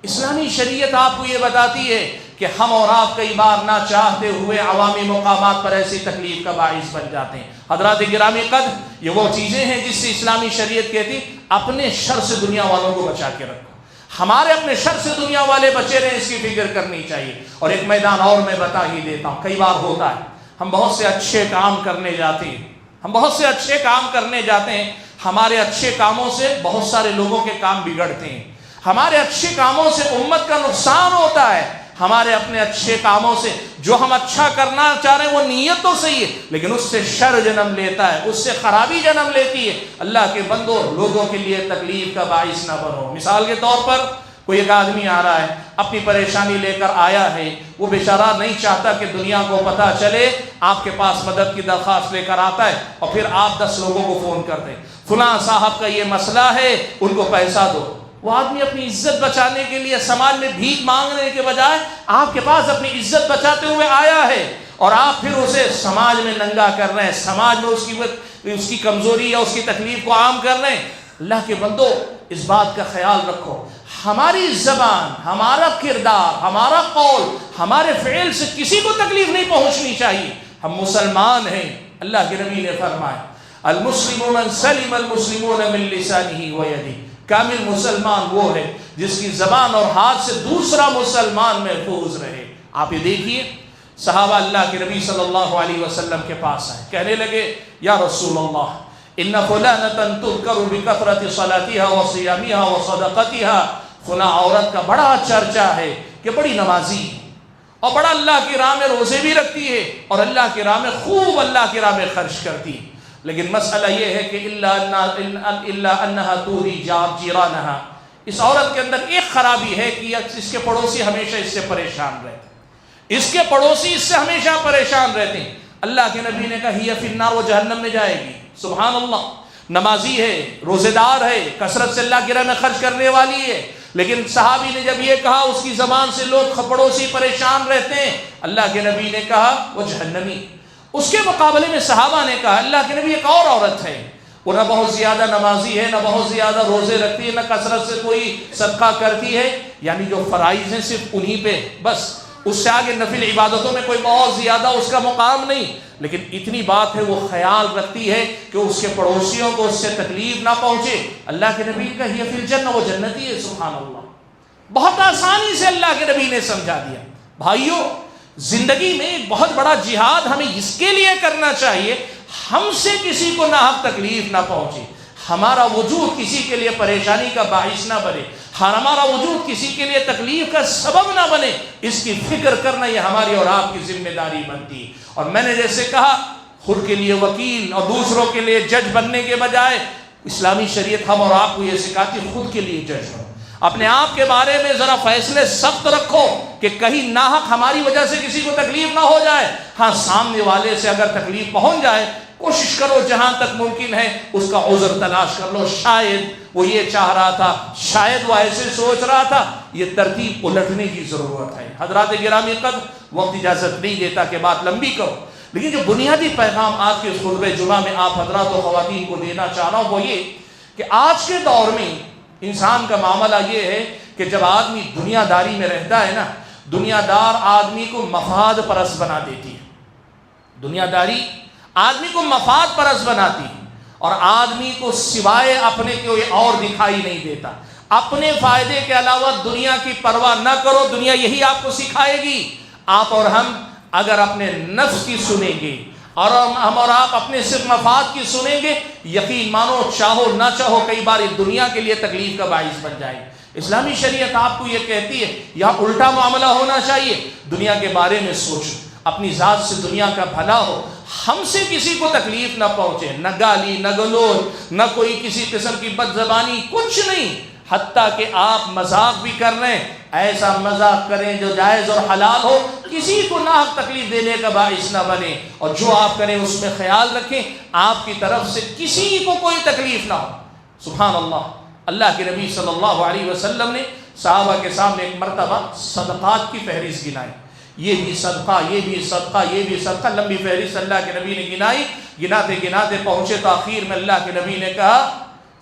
Speaker 1: اسلامی شریعت آپ کو یہ بتاتی ہے کہ ہم اور آپ کئی بار نہ چاہتے ہوئے عوامی مقامات پر ایسی تکلیف کا باعث بن جاتے ہیں۔ حضرات گرامی قدر، یہ وہ چیزیں ہیں جس سے اسلامی شریعت کہتی اپنے شر سے دنیا والوں کو بچا کے رکھو، ہمارے اپنے شر سے دنیا والے بچے رہے، اس کی فکر کرنی چاہیے۔ اور ایک میدان اور میں بتا ہی دیتا ہوں، کئی بار ہوتا ہے ہم بہت سے اچھے کام کرنے جاتے ہیں، ہمارے اچھے کاموں سے بہت سارے لوگوں کے کام بگڑتے ہیں، ہمارے اچھے کاموں سے امت کا نقصان ہوتا ہے، ہمارے اپنے اچھے کاموں سے جو ہم اچھا کرنا چاہ رہے ہیں وہ نیت تو صحیح ہے لیکن اس سے شر جنم لیتا ہے، اس سے خرابی جنم لیتی ہے۔ اللہ کے بندو، لوگوں کے لیے تکلیف کا باعث نہ بنو۔ مثال کے طور پر کوئی ایک آدمی آ رہا ہے، اپنی پریشانی لے کر آیا ہے، وہ بیچارہ نہیں چاہتا کہ دنیا کو پتہ چلے، آپ کے پاس مدد کی درخواست لے کر آتا ہے اور پھر آپ 10 لوگوں کو فون کرتے ہیں فلاں صاحب کا یہ مسئلہ ہے، ان کو پیسہ دو۔ وہ آدمی اپنی عزت بچانے کے لیے سماج میں بھیک مانگنے کے بجائے آپ کے پاس اپنی عزت بچاتے ہوئے آیا ہے، اور آپ پھر اسے سماج میں ننگا کر رہے ہیں، سماج میں اس کی کمزوری یا اس کی تکلیف کو عام کر رہے ہیں۔ اللہ کے بندو، اس بات کا خیال رکھو، ہماری زبان، ہمارا کردار، ہمارا قول، ہمارے فعل سے کسی کو تکلیف نہیں پہنچنی چاہیے۔ ہم مسلمان ہیں، اللہ کے نبی نے فرمایا المسلم من سلم المسلمون من لسانه ويده، کامل مسلمان وہ ہے جس کی زبان اور ہاتھ سے دوسرا مسلمان محفوظ رہے۔ آپ یہ دیکھیے، صحابہ اللہ کے نبی صلی اللہ علیہ وسلم کے پاس آئے، کہنے لگے یا رسول اللہ ان فلانۃ تذکر بکثرۃ صلاتها وصیامها وصدقتها، فلاں عورت کا بڑا چرچا ہے کہ بڑی نمازی ہے اور بڑا اللہ کی راہ میں روزے بھی رکھتی ہے اور اللہ کی راہ میں خوب اللہ کی راہ میں خرچ کرتی ہے، لیکن مسئلہ یہ ہے کہ الا انها توری جیرانها، اس عورت کے اندر ایک خرابی ہے کہ اس کے پڑوسی ہمیشہ اس سے پریشان رہتے، اس کے پڑوسی اس سے ہمیشہ پریشان رہتے ہیں۔ اللہ کے نبی نے کہا ہی فی النار، وہ جہنم میں جائے گی۔ سبحان اللہ، نمازی ہے، روزے دار ہے، کثرت سے اللہ کی راہ میں خرچ کرنے والی ہے، لیکن صحابی نے جب یہ کہا اس کی زبان سے لوگ پڑوسی پریشان رہتے ہیں، اللہ کے نبی نے کہا وہ جہنمی۔ اس کے مقابلے میں صحابہ نے کہا اللہ کے نبی ایک اور عورت ہے، وہ نہ بہت زیادہ نمازی ہے، نہ بہت زیادہ روزے رکھتی ہے، نہ کثرت سے کوئی صدقہ کرتی ہے، یعنی جو فرائض ہیں صرف انہی پہ بس، اس سے آگے نفل عبادتوں میں کوئی بہت زیادہ اس کا مقام نہیں، لیکن اتنی بات ہے وہ خیال رکھتی ہے کہ اس کے پڑوسیوں کو اس سے تکلیف نہ پہنچے۔ اللہ کے نبی کا ہی فی الجنہ، وہ جنتی ہے۔ سبحان اللہ، بہت آسانی سے اللہ کے نبی نے سمجھا دیا۔ بھائیوں، زندگی میں ایک بہت بڑا جہاد ہمیں اس کے لیے کرنا چاہیے ہم سے کسی کو ناحق تکلیف نہ پہنچے، ہمارا وجود کسی کے لیے پریشانی کا باعث نہ بنے، ہمارا وجود کسی کے لیے تکلیف کا سبب نہ بنے، اس کی فکر کرنا یہ ہماری اور آپ کی ذمہ داری بنتی ہے۔ اور میں نے جیسے کہا، خود کے لیے وکیل اور دوسروں کے لیے جج بننے کے بجائے اسلامی شریعت ہم اور آپ کو یہ سکھاتی ہے خود کے لیے جج بنو، اپنے آپ کے بارے میں ذرا فیصلے سخت رکھو کہ کہیں ناحق ہماری وجہ سے کسی کو تکلیف نہ ہو جائے۔ ہاں، سامنے والے سے اگر تکلیف پہنچ جائے کوشش کرو جہاں تک ممکن ہے اس کا عذر تلاش کر لو، شاید وہ یہ چاہ رہا تھا، شاید وہ ایسے سوچ رہا تھا، یہ ترتیب الٹنے کی ضرورت ہے۔ حضرات گرامی قدر، وقت اجازت نہیں دیتا کہ بات لمبی کرو، لیکن جو بنیادی پیغام آج کے خطبہ جمعہ میں آپ حضرات و خواتین کو دینا چاہ رہا ہوں وہ یہ کہ آج کے دور میں انسان کا معاملہ یہ ہے کہ جب آدمی دنیا داری میں رہتا ہے نا، دنیا دار آدمی کو مفاد پرست بنا دیتی ہے، دنیا داری آدمی کو مفاد پرست بناتی ہے اور آدمی کو سوائے اپنے کوئی اور دکھائی نہیں دیتا، اپنے فائدے کے علاوہ دنیا کی پرواہ نہ کرو، دنیا یہی آپ کو سکھائے گی۔ آپ اور ہم اگر اپنے نفس کی سنیں گے اور ہم اور آپ اپنے صرف مفاد کی سنیں گے، یقین مانو چاہو نہ چاہو کئی بار دنیا کے لیے تکلیف کا باعث بن جائے گی۔ اسلامی شریعت آپ کو یہ کہتی ہے یہاں الٹا معاملہ ہونا چاہیے، دنیا کے بارے میں سوچو، اپنی ذات سے دنیا کا بھلا ہو، ہم سے کسی کو تکلیف نہ پہنچے، نہ گالی، نہ گلوچ، نہ کوئی کسی قسم کی بد زبانی، کچھ نہیں، حتیٰ کہ آپ مذاق بھی کر رہے ہیں ایسا مذاق کریں جو جائز اور حلال ہو، کسی کو ناحق تکلیف دینے کا باعث نہ بنے، اور جو آپ کریں اس میں خیال رکھیں آپ کی طرف سے کسی کو کوئی تکلیف نہ ہو۔ سبحان اللہ، اللہ کے نبی صلی اللہ علیہ وسلم نے صحابہ کے سامنے ایک مرتبہ صدقات کی فہرست گنائی، یہ بھی صدقہ، یہ بھی صدقہ، یہ بھی صدقہ، لمبی فہرست اللہ کے نبی نے گنائی۔ گناتے گناتے پہنچے تو آخر میں اللہ کے نبی نے کہا،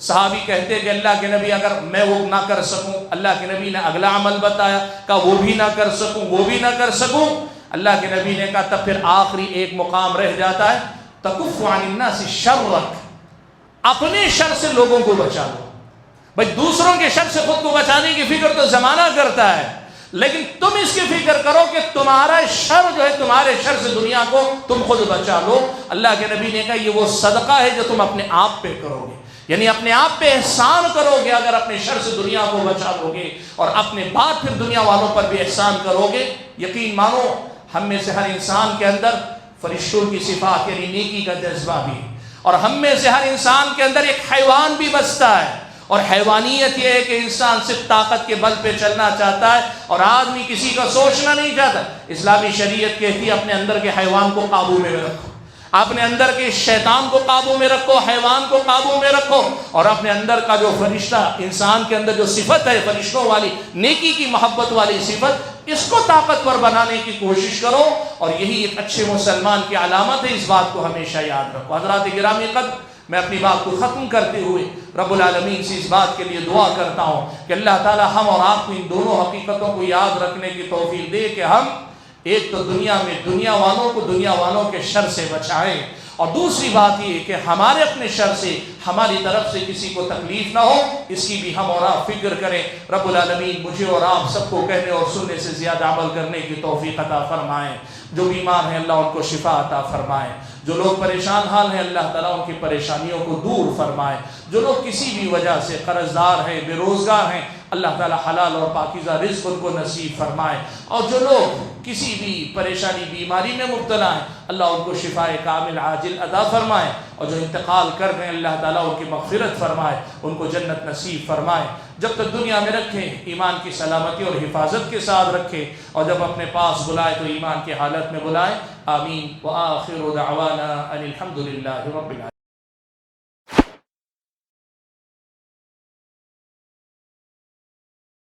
Speaker 1: صحابی کہتے کہ اللہ کے نبی اگر میں وہ نہ کر سکوں، اللہ کے نبی نے اگلا عمل بتایا، کہا وہ بھی نہ کر سکوں، وہ بھی نہ کر سکوں، اللہ کے نبی نے کہا تب پھر آخری ایک مقام رہ جاتا ہے، تکف عن الناس شرک، اپنے شر سے لوگوں کو بچا لو۔ بھائی دوسروں کے شر سے خود کو بچانے کی فکر تو زمانہ کرتا ہے، لیکن تم اس کی فکر کرو کہ تمہارا شر جو ہے، تمہارے شر سے دنیا کو تم خود بچا لو۔ اللہ کے نبی نے کہا یہ وہ صدقہ ہے جو تم اپنے آپ پہ کرو گے، یعنی اپنے آپ پہ احسان کرو گے اگر اپنے شر سے دنیا کو بچا لو گے، اور اپنے بعد پھر دنیا والوں پر بھی احسان کرو گے۔ یقین مانو ہم میں سے ہر انسان کے اندر فرشتوں کی صفات یعنی نیکی کا جذبہ بھی ہے، اور ہم میں سے ہر انسان کے اندر ایک حیوان بھی بستا ہے، اور حیوانیت یہ ہے کہ انسان صرف طاقت کے بل پہ چلنا چاہتا ہے اور آدمی کسی کا سوچنا نہیں چاہتا۔ اسلامی شریعت کہتی ہے اپنے اندر کے حیوان کو قابو میں رکھو، اپنے اندر کے شیطان کو قابو میں رکھو، حیوان کو قابو میں رکھو، اور اپنے اندر کا جو فرشتہ، انسان کے اندر جو صفت ہے فرشتوں والی، نیکی کی محبت والی صفت، اس کو طاقتور بنانے کی کوشش کرو، اور یہی ایک اچھے مسلمان کی علامت ہے۔ اس بات کو ہمیشہ یاد رکھو۔ حضرات گرامی قدر، میں اپنی بات کو ختم کرتے ہوئے رب العالمین سے اس بات کے لیے دعا کرتا ہوں کہ اللہ تعالی ہم اور آپ کو ان دونوں حقیقتوں کو یاد رکھنے کی توفیق دے کہ ہم ایک تو دنیا میں دنیا والوں کو دنیا والوں کے شر سے بچائیں، اور دوسری بات یہ کہ ہمارے اپنے شر سے ہماری طرف سے کسی کو تکلیف نہ ہو، اس کی بھی ہم اور آپ فکر کریں۔ رب العالمین مجھے اور آپ سب کو کہنے اور سننے سے زیادہ عمل کرنے کی توفیق عطا فرمائیں۔ جو بیمار ہیں اللہ ان کو شفا عطا فرمائیں، جو لوگ پریشان حال ہیں اللہ تعالیٰ ان کی پریشانیوں کو دور فرمائے، جو لوگ کسی بھی وجہ سے قرض دار ہیں، بے روزگار ہیں، اللہ تعالیٰ حلال اور پاکیزہ رزق ان کو نصیب فرمائے، اور جو لوگ کسی بھی پریشانی بیماری میں مبتلا ہیں اللہ ان کو شفاء کامل عاجل عطا فرمائے، اور جو انتقال کر گئے اللہ تعالیٰ ان کی مغفرت فرمائے، ان کو جنت نصیب فرمائے۔ جب تک دنیا میں رکھیں ایمان کی سلامتی اور حفاظت کے ساتھ رکھیں، اور جب اپنے پاس بلائے تو ایمان کی حالت میں بلائے۔ آمین۔ وآخر دعوانا ان الحمد للہ رب العالمین۔